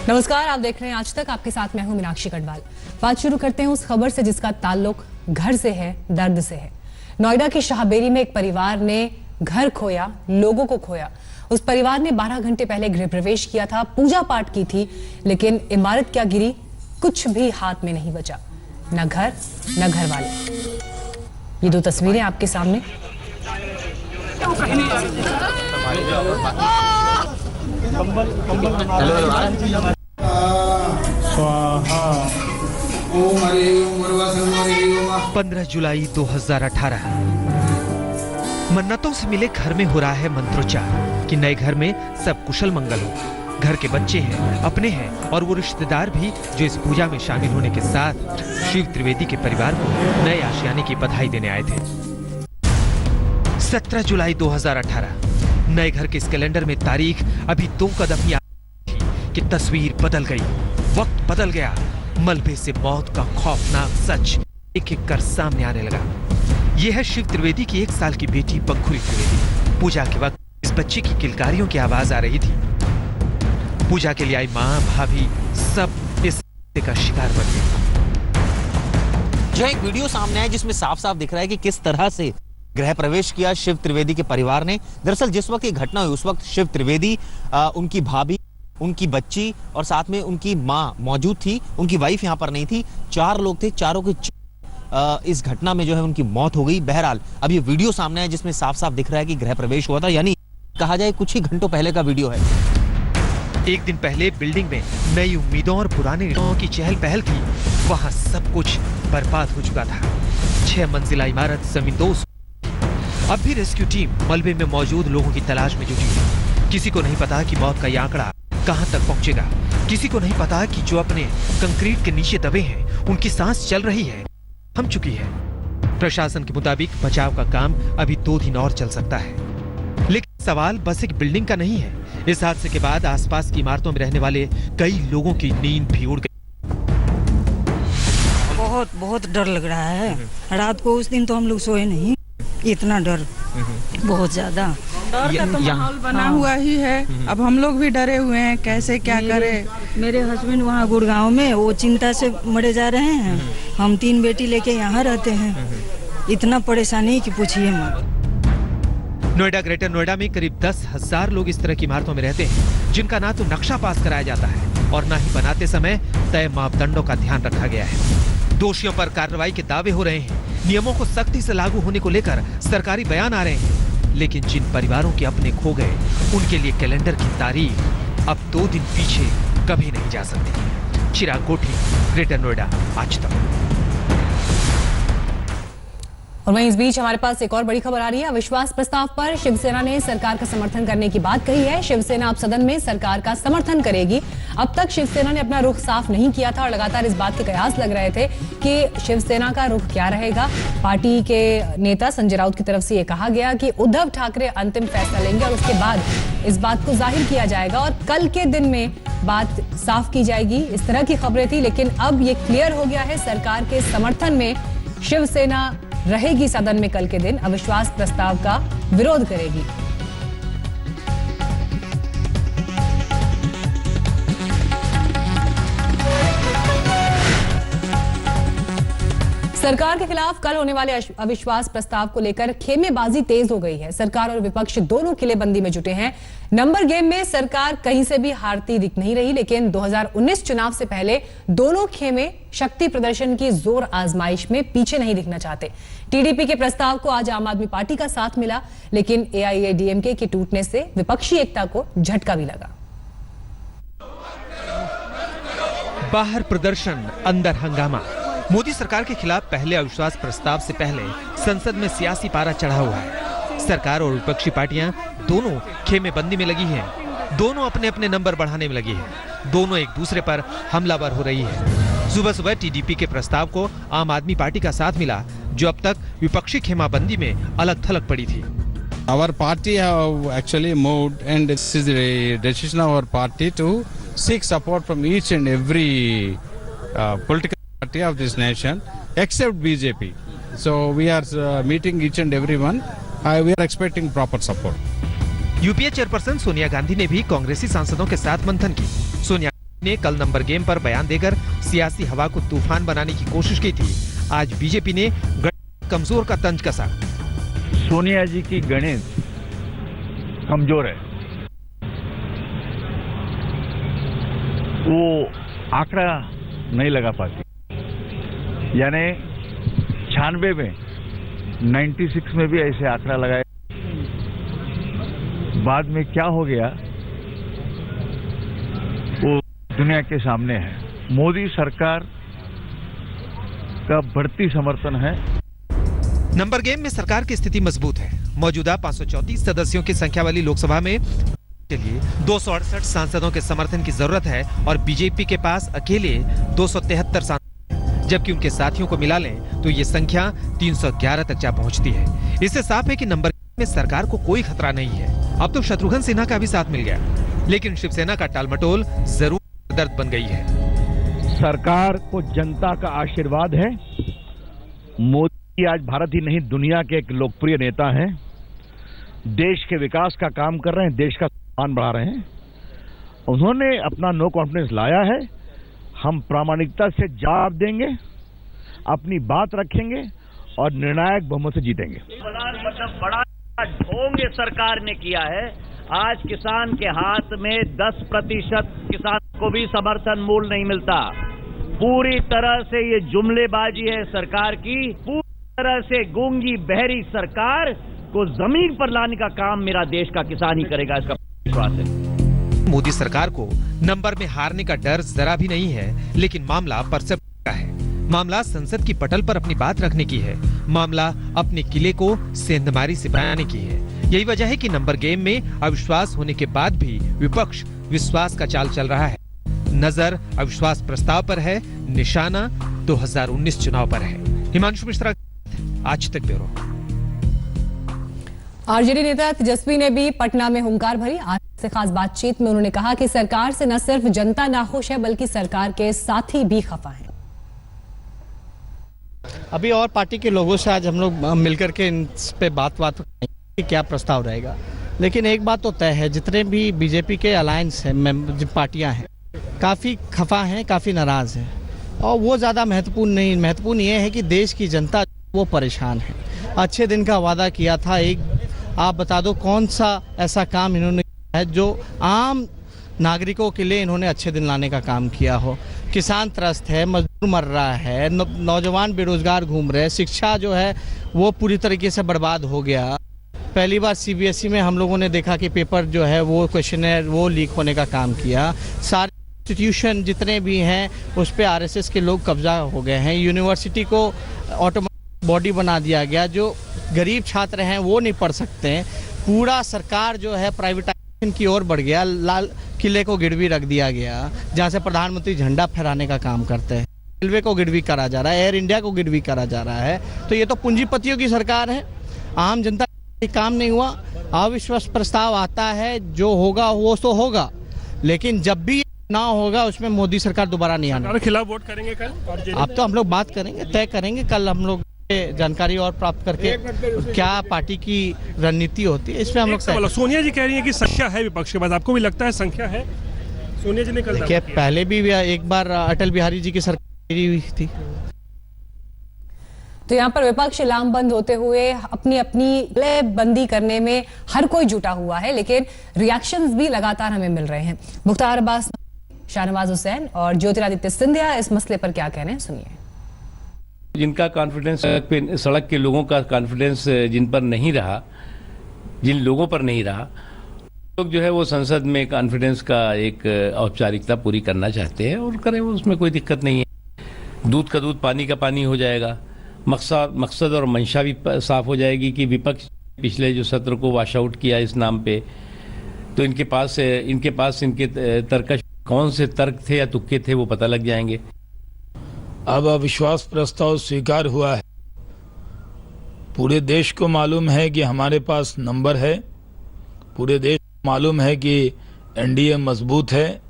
नमस्कार, आप देख रहे हैं आज तक। आपके साथ मैं हूं मीनाक्षी कटवाल। बात शुरू करते हैं उस खबर से जिसका ताल्लुक घर से है, दर्द से है। नोएडा की शाहबेरी में एक परिवार ने घर खोया, लोगों को खोया। उस परिवार ने 12 घंटे पहले गृह प्रवेश किया था, पूजा पाठ की थी, लेकिन इमारत क्या गिरी, कुछ भी हाथ में नहीं बचा। न घर न घर वाले। ये दो तस्वीरें आपके सामने। स्वाहा। 15 जुलाई 2018। मन्नतों से मिले घर में हो रहा है मंत्रोच्चार कि नए घर में सब कुशल मंगल हो। घर के बच्चे हैं, अपने हैं और वो रिश्तेदार भी जो इस पूजा में शामिल होने के साथ शिव त्रिवेदी के परिवार को नए आशियाने की बधाई देने आए थे। 17 जुलाई 2018। नए घर के इस कैलेंडर में तारीख अभी 2 कदम ही थी कि तस्वीर बदल गई, वक्त बदल गया। मलबे से मौत का खौफनाक सच एक एक कर सामने आने लगा। यह है शिव त्रिवेदी की 1 साल की बेटी पंखुरी त्रिवेदी। पूजा के वक्त इस बच्चे की किलकारियों की आवाज आ रही थी। पूजा के लिए आई मां, भाभी सब इस का शिकार बन गए। जो एक वीडियो सामने आया जिसमें साफ साफ दिख रहा है कि किस तरह से गृह प्रवेश किया शिव त्रिवेदी के परिवार ने। दरअसल जिस वक्त ये घटना हुई उस वक्त शिव त्रिवेदी, उनकी भाभी, उनकी बच्ची और साथ में उनकी मां मौजूद थी। उनकी वाइफ यहाँ पर नहीं थी। 4 लोग थे, चारों के इस घटना में जो है उनकी मौत हो गई। बहरहाल अब ये वीडियो सामने है जिसमें साफ साफ दिख रहा है कि गृह प्रवेश हुआ था, यानी कहा जाए कुछ ही घंटों पहले का वीडियो है। एक दिन पहले बिल्डिंग में नई उम्मीदों और पुराने रिश्तों की चहल पहल थी। वहां सब कुछ बर्बाद हो चुका था। 6 मंजिला इमारत जमींदोज। अब भी रेस्क्यू टीम मलबे में मौजूद लोगों की तलाश में जुटी है। किसी को नहीं पता कि मौत का ये आंकड़ा कहां तक पहुंचेगा। किसी को नहीं पता कि जो अपने कंक्रीट के नीचे दबे हैं उनकी सांस चल रही है, थम चुकी है। प्रशासन के मुताबिक बचाव का काम अभी 2 दिन और चल सकता है। लेकिन सवाल बस एक बिल्डिंग का नहीं है। इस हादसे के बाद आसपास की इमारतों में रहने वाले कई लोगों की नींद भी उड़ गई। बहुत डर लग रहा है। रात को उस दिन तो हम लोग सोए नहीं, इतना डर, बहुत ज्यादा डर का तो माहौल बना हुआ ही है। अब हम लोग भी डरे हुए हैं, कैसे क्या करें। मेरे हस्बैंड वहाँ गुड़गांव में, वो चिंता से मरे जा रहे हैं। हम 3 बेटी लेके यहाँ रहते हैं। इतना परेशानी कि पूछिए मत। नोएडा, ग्रेटर नोएडा में करीब 10,000 लोग इस तरह की इमारतों में रहते हैं जिनका ना तो नक्शा पास कराया जाता है और ना ही बनाते समय तय मापदंडों का ध्यान रखा गया है। दोषियों पर कार्रवाई के दावे हो रहे हैं। नियमों को सख्ती से लागू होने को लेकर सरकारी बयान आ रहे हैं। लेकिन जिन परिवारों के अपने खो गए उनके लिए कैलेंडर की तारीख अब 2 दिन पीछे कभी नहीं जा सकती। चिराग कोठी, ग्रेटर नोएडा, आज तक। और वहीं इस बीच हमारे पास एक और बड़ी खबर आ रही है। अविश्वास प्रस्ताव पर शिवसेना ने सरकार का समर्थन करने की बात कही है। शिवसेना अब सदन में सरकार का समर्थन करेगी। अब तक शिवसेना ने अपना रुख साफ नहीं किया था और लगातार इस बात के कयास लग रहे थे कि शिवसेना का रुख क्या रहेगा। पार्टी के नेता संजय राउत की तरफ से यह कहा गया कि उद्धव ठाकरे अंतिम फैसला लेंगे और उसके बाद इस बात को जाहिर किया जाएगा और कल के दिन में बात साफ की जाएगी। इस तरह की खबरें थी, लेकिन अब ये क्लियर हो गया है सरकार के समर्थन में शिवसेना रहेगी। सदन में कल के दिन अविश्वास प्रस्ताव का विरोध करेगी। सरकार के खिलाफ कल होने वाले अविश्वास प्रस्ताव को लेकर खेमेबाजी तेज हो गई है। सरकार और विपक्ष दोनों किलेबंदी में जुटे हैं। नंबर गेम में सरकार कहीं से भी हारती दिख नहीं रही, लेकिन 2019 चुनाव से पहले दोनों खेमे शक्ति प्रदर्शन की जोर आजमाइश में पीछे नहीं दिखना चाहते। टीडीपी के प्रस्ताव को आज आम आदमी पार्टी का साथ मिला, लेकिन एआईएडीएमके के टूटने से विपक्षी एकता को झटका भी लगा। बाहर प्रदर्शन, अंदर हंगामा। मोदी सरकार के खिलाफ पहले अविश्वास प्रस्ताव से पहले संसद में सियासी पारा चढ़ा हुआ है। सरकार और विपक्षी पार्टियां दोनों खेमेबंदी में लगी हैं। दोनों अपने अपने नंबर बढ़ाने में लगी हैं। दोनों एक दूसरे पर हमलावर हो रही है। सुबह सुबह टीडीपी के प्रस्ताव को आम आदमी पार्टी का साथ मिला, जो अब तक विपक्षी खेमाबंदी में अलग थलग पड़ी थी। Our party have actually moved, and this is the decision of our party to seek support from each and every political party of this nation, except BJP. So we are meeting each and everyone. We are expecting proper support. UPA chairperson Sonia Gandhi ने भी कांग्रेसी सांसदों के साथ मंथन की। सोनिया ने कल नंबर गेम पर बयान देकर सियासी हवा को तूफान बनाने की कोशिश की थी। आज बीजेपी ने कमजोर का तंज कसा। सोनिया जी की गणित कमजोर है, वो आंकड़ा नहीं लगा पाती। यानी 96 में 96 में भी ऐसे आंकड़ा लगाया, बाद में क्या हो गया वो दुनिया के सामने है। मोदी सरकार का बढ़ती समर्थन है। नंबर गेम में सरकार की स्थिति मजबूत है। मौजूदा 534 सदस्यों की संख्या वाली लोकसभा में के लिए 268 सांसदों के समर्थन की जरूरत है और बीजेपी के पास अकेले 273 सांसद, जबकि उनके साथियों को मिला लें तो ये संख्या 311 तक जा पहुंचती है। इससे साफ है कि नंबर में सरकार को कोई खतरा नहीं है। अब तो शत्रुघ्न सिन्हा का भी साथ मिल गया, लेकिन शिवसेना का टालमटोल जरूर दर्द बन गई है। सरकार को जनता का आशीर्वाद है। मोदी आज भारत ही नहीं दुनिया के एक लोकप्रिय नेता हैं। देश के विकास का काम कर रहे हैं, देश का सम्मान बढ़ा रहे हैं। उन्होंने अपना नो कॉन्फिडेंस लाया है। हम प्रामाणिकता से जवाब देंगे, अपनी बात रखेंगे और निर्णायक बहुमत से जीतेंगे। बड़ा ढोंग सरकार ने किया है। आज किसान के हाथ में 10% किसान को भी समर्थन मूल्य नहीं मिलता। पूरी तरह से ये जुमलेबाजी है सरकार की। पूरी तरह से गूंगी बहरी सरकार को जमीन पर लाने का काम मेरा देश का किसान ही करेगा, इसका विश्वास है। मोदी सरकार को नंबर में हारने का डर जरा भी नहीं है, लेकिन मामला परसेप्शन का है। मामला संसद की पटल पर अपनी बात रखने की है। मामला अपने किले को सेंधमारी से बनाने की है। यही वजह है कि नंबर गेम में अविश्वास होने के बाद भी विपक्ष विश्वास का चाल चल रहा है। नजर अविश्वास प्रस्ताव पर है, निशाना 2019 चुनाव पर है। हिमांशु मिश्रा, आज तक ब्यूरो। आरजेडी नेता तेजस्वी ने भी पटना में हुंकार भरी। आज से खास बातचीत में उन्होंने कहा कि सरकार से न सिर्फ जनता नाखुश है बल्कि सरकार के साथी भी खफा हैं। अभी और पार्टी के लोगों से आज हम लोग मिलकर के इस पे बात करेंगे कि क्या प्रस्ताव रहेगा। लेकिन एक बात तो तय है, जितने भी बीजेपी के अलायंस हैं, जो पार्टियां हैं, काफ़ी खफा हैं, काफ़ी नाराज़ हैं। और वो ज़्यादा महत्वपूर्ण नहीं, महत्वपूर्ण ये है कि देश की जनता वो परेशान है। अच्छे दिन का वादा किया था। एक आप बता दो कौन सा ऐसा काम इन्होंने किया है जो आम नागरिकों के लिए इन्होंने अच्छे दिन लाने का काम किया हो। किसान त्रस्त है, मजदूर मर रहा है, नौजवान बेरोजगार घूम रहे हैं, शिक्षा जो है वो पूरी तरीके से बर्बाद हो गया। पहली बार सीबीएसई में हम लोगों ने देखा कि पेपर जो है वो क्वेश्चनर वो लीक होने का काम किया। सारे इंस्टीट्यूशन जितने भी हैं उस पर आरएसएस के लोग कब्जा हो गए हैं। यूनिवर्सिटी को ऑटोमेटिक बॉडी बना दिया गया, जो गरीब छात्र हैं वो नहीं पढ़ सकते हैं। पूरा सरकार जो है प्राइवेटाइजेशन की ओर बढ़ गया। लाल किले को गिरवी रख दिया गया, जहाँ से प्रधानमंत्री झंडा फहराने का काम करते हैं। रेलवे को गिरवी करा जा रहा है, एयर इंडिया को गिरवी करा जा रहा है। तो ये तो पूंजीपतियों की सरकार है। आम जनता काम नहीं हुआ। अविश्वास प्रस्ताव आता है, जो होगा वो तो होगा, लेकिन जब भी ना होगा उसमें मोदी सरकार दोबारा नहीं आने। खिलाफ वोट करेंगे कल? अब तो हम लोग बात करेंगे, तय करेंगे। कल हम लोग जानकारी और प्राप्त करके क्या पार्टी की रणनीति होती है इसमें हम लोग। सोनिया जी कह रही है कि संख्या है विपक्ष के पास, आपको भी लगता है संख्या है? सोनिया जी ने कल देखिए, पहले भी एक बार अटल बिहारी जी की सरकार हुई थी। तो यहाँ पर विपक्ष लामबंद होते हुए अपनी अपनी बंदी करने में हर कोई जुटा हुआ है, लेकिन रिएक्शंस भी लगातार हमें मिल रहे हैं। मुख्तार अब्बास, शाहनवाज हुसैन और ज्योतिरादित्य सिंधिया इस मसले पर क्या कह रहे हैं, सुनिए। जिनका कॉन्फिडेंस सड़क के लोगों का कॉन्फिडेंस जिन पर नहीं रहा, जिन लोगों पर नहीं रहा, लोग जो है वो संसद में कॉन्फिडेंस का एक औपचारिकता पूरी करना चाहते हैं और करें, उसमें कोई दिक्कत नहीं है। दूध का दूध, पानी का पानी हो जाएगा। मकसद और मंशा भी साफ हो जाएगी कि विपक्ष पिछले जो सत्र को वॉश आउट किया इस नाम पे, तो इनके पास इनके तर्कश कौन से तर्क थे या तुक्के थे वो पता लग जाएंगे। अब अविश्वास प्रस्ताव स्वीकार हुआ है। पूरे देश को मालूम है कि हमारे पास नंबर है। पूरे देश को मालूम है कि एनडीए मजबूत है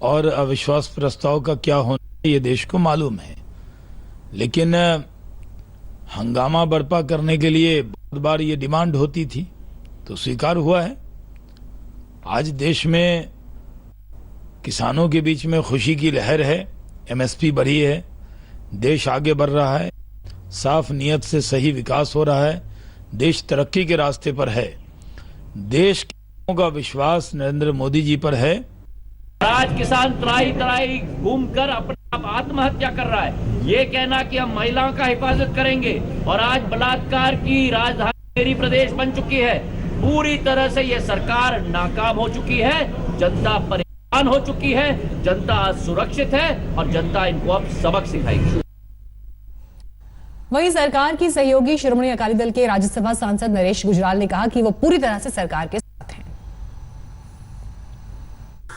और अविश्वास प्रस्ताव का क्या होना ये देश को मालूम है। लेकिन हंगामा बर्पा करने के लिए बहुत बार ये डिमांड होती थी, तो स्वीकार हुआ है। आज देश में किसानों के बीच में खुशी की लहर है, एमएसपी बढ़ी है, देश आगे बढ़ रहा है, साफ नीयत से सही विकास हो रहा है, देश तरक्की के रास्ते पर है, देश के लोगों का विश्वास नरेंद्र मोदी जी पर है। आज किसान त्राही त्राही घूमकर अपने आप आत्महत्या कर रहा है। ये कहना कि हम महिलाओं का हिफाजत करेंगे और आज बलात्कार की राजधानी मेरी प्रदेश बन चुकी है। पूरी तरह से ये सरकार नाकाम हो चुकी है, जनता परेशान हो चुकी है, जनता सुरक्षित है और जनता इनको अब सबक सिखाएगी। वहीं सरकार की सहयोगी शिरोमणि अकाली दल के राज्यसभा सांसद नरेश गुजराल ने कहा कि वो पूरी तरह से सरकार के साथ हैं।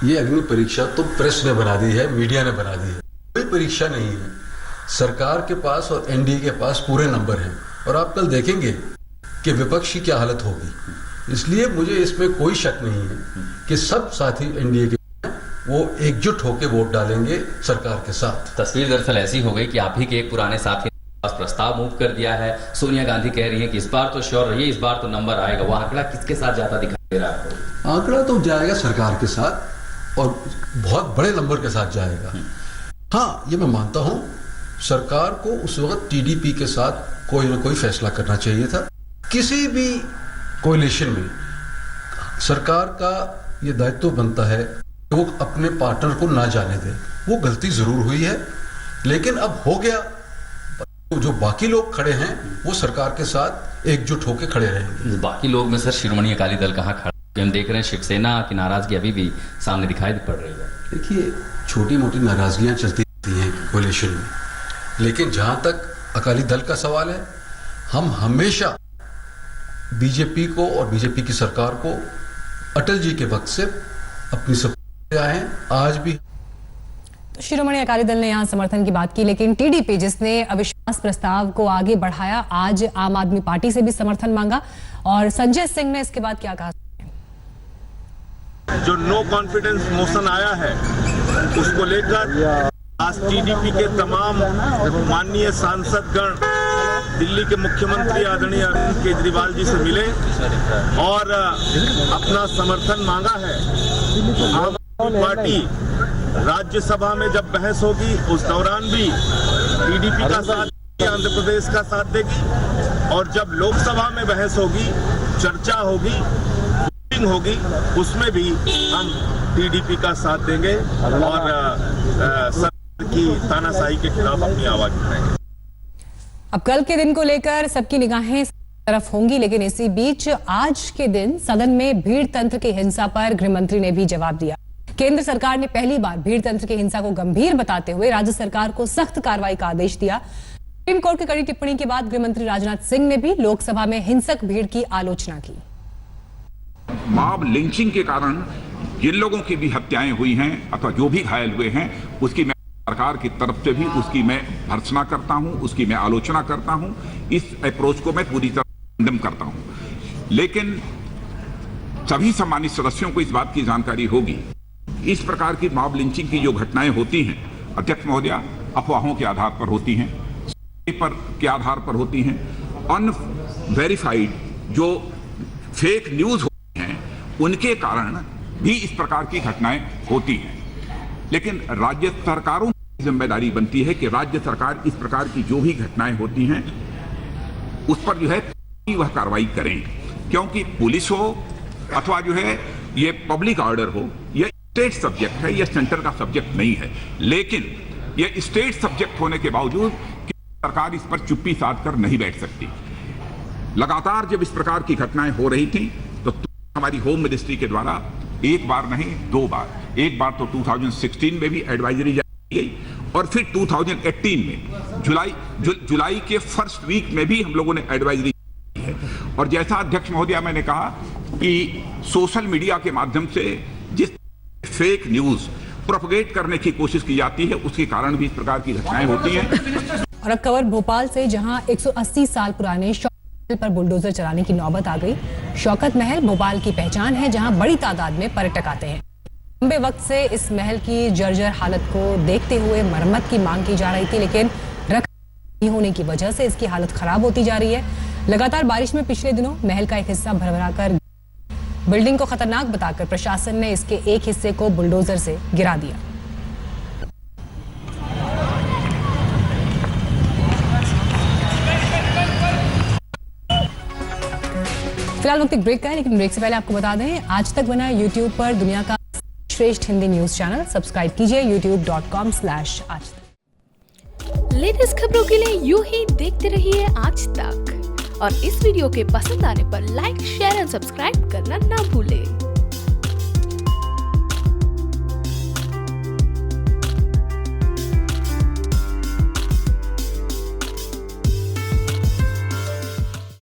ये अग्नि परीक्षा तो प्रेस ने बना दी है, मीडिया ने बना दी है, कोई परीक्षा नहीं है। सरकार के पास और एनडीए के पास पूरे नंबर हैं और आप कल देखेंगे कि विपक्ष की क्या हालत होगी। इसलिए मुझे इसमें कोई शक नहीं है कि सब साथी एनडीए के वो एकजुट होकर वोट डालेंगे सरकार के साथ। तस्वीर दरअसल ऐसी हो गई कि आप ही के एक पुराने साथी प्रस्ताव मूव कर दिया है। सोनिया गांधी कह रही हैं कि इस बार तो श्योर रहिए, इस बार तो नंबर आएगा। वो आंकड़ा किसके साथ जाता दिखाई दे रहा है? आंकड़ा तो जाएगा सरकार के साथ और बहुत बड़े नंबर के साथ जाएगा। हाँ, ये मैं मानता हूं सरकार को उस वक्त टीडीपी के साथ कोई ना कोई फैसला करना चाहिए था। किसी भी कोalition में सरकार का ये दायित्व बनता है कि वो अपने पार्टनर को ना जाने दे। वो गलती जरूर हुई है, लेकिन अब हो गया। जो बाकी लोग खड़े हैं वो सरकार के साथ एकजुट होकर खड़े रहेंगे। बाकी लोग में सर शिरोमणि अकाली दल कहाँ खड़ा? हम देख रहे हैं शिवसेना की नाराजगी अभी भी सामने दिखाई पड़ रही है। देखिए, छोटी मोटी नाराजगियां चलती रहती हैं कोalition में, लेकिन जहां तक अकाली दल का सवाल है, हम हमेशा बीजेपी को और बीजेपी की सरकार को अटल जी के वक्त से अपनी सपोर्ट आए हैं, आज भी। शिरोमणि अकाली दल ने यहां समर्थन की बात की, लेकिन टीडीपी जिसने अविश्वास प्रस्ताव को आगे बढ़ाया, आज आम आदमी पार्टी से भी समर्थन मांगा। और संजय सिंह ने इसके बाद क्या कहा? जो नो कॉन्फिडेंस मोशन आया है उसको लेकर आज टीडीपी के तमाम माननीय सांसदगण दिल्ली के मुख्यमंत्री आदरणीय अरविंद केजरीवाल जी से मिले और अपना समर्थन मांगा है। आम आदमी पार्टी राज्यसभा में जब बहस होगी उस दौरान भी टीडीपी का साथ, आंध्र प्रदेश का साथ देगी और जब लोकसभा में बहस होगी, चर्चा होगी, वोटिंग होगी, उसमें भी हम टीडीपी का साथ देंगे और सरकार की तानाशाही के खिलाफ अपनी आवाज उठाएंगे। अब कल के दिन को लेकर सबकी निगाहें तरफ होंगी, लेकिन इसी बीच आज के दिन सदन में भीड़ तंत्र की हिंसा पर गृह मंत्री ने भी जवाब दिया। केंद्र सरकार ने पहली बार भीड़ तंत्र की हिंसा को गंभीर बताते हुए राज्य सरकार को सख्त कार्रवाई का आदेश दिया। सुप्रीम कोर्ट की कड़ी टिप्पणी के बाद गृह मंत्री राजनाथ सिंह ने भी लोकसभा में हिंसक भीड़ की आलोचना की। मॉब लिंचिंग के कारण जिन लोगों की भी हत्याएं हुई हैं अथवा जो भी घायल हुए हैं, उसकी मैं सरकार की तरफ से भी उसकी मैं भर्त्सना करता हूं, उसकी मैं आलोचना करता हूं। इस अप्रोच को मैं पूरी तरह कंडेम करता हूं। लेकिन सभी सम्मानित सदस्यों को इस बात की जानकारी होगी, इस प्रकार की मॉब लिंचिंग की जो घटनाएं होती हैं, अध्यक्ष महोदया, अफवाहों के आधार पर होती हैं, पेपर के आधार पर होती हैं, अनवेरिफाइड जो फेक न्यूज होती हैं, उनके कारण भी इस प्रकार की घटनाएं होती हैं। लेकिन राज्य सरकारों की जिम्मेदारी बनती है कि राज्य सरकार इस प्रकार की जो भी घटनाएं होती हैं उस पर जो है वह कार्रवाई करें, क्योंकि पुलिस हो अथवा जो है ये पब्लिक ऑर्डर हो, यह स्टेट सब्जेक्ट है, यह सेंटर का सब्जेक्ट नहीं है। लेकिन यह स्टेट सब्जेक्ट होने के बावजूद सरकार इस पर चुप्पी साध कर नहीं बैठ सकती। लगातार जब इस प्रकार की घटनाएं हो रही थी तो हमारी होम मिनिस्ट्री के द्वारा एक बार नहीं 2 बार, एक बार तो 2016 में भी एडवाइजरी जारी की गई और फिर 2018 में जुलाई के फर्स्ट वीक में भी हम लोगों ने एडवाइजरी की है। और जैसा अध्यक्ष महोदया मैंने कहा कि सोशल मीडिया के माध्यम से जिस फेक न्यूज प्रोपगेट करने की कोशिश की जाती है, उसके कारण भी इस प्रकार की घटनाएं होती हैं। और अब खबर भोपाल से, जहां 180 साल पुराने शौकत महल पर बुलडोजर चलाने की नौबत आ गई। शौकत महल भोपाल की पहचान है, जहां बड़ी तादाद में पर्यटक आते हैं। लंबे वक्त से इस महल की जर्जर हालत को देखते हुए मरम्मत की मांग की जा रही थी, लेकिन रखरखाव नहीं होने की वजह से इसकी हालत खराब होती जा रही है। लगातार बारिश में पिछले दिनों महल का एक हिस्सा भरभरा कर बिल्डिंग को खतरनाक बताकर प्रशासन ने इसके एक हिस्से को बुलडोजर से गिरा दिया। फिलहाल वक्त एक ब्रेक का है, लेकिन ब्रेक से पहले आपको बता दें, आज तक बना यूट्यूब पर दुनिया का श्रेष्ठ हिंदी न्यूज चैनल। सब्सक्राइब कीजिए youtube.com/aajtak। लेटेस्ट खबरों के लिए यूं ही देखते रहिए आज तक, और इस वीडियो के पसंद आने पर लाइक, शेयर एंड सब्सक्राइब करना ना भूलें।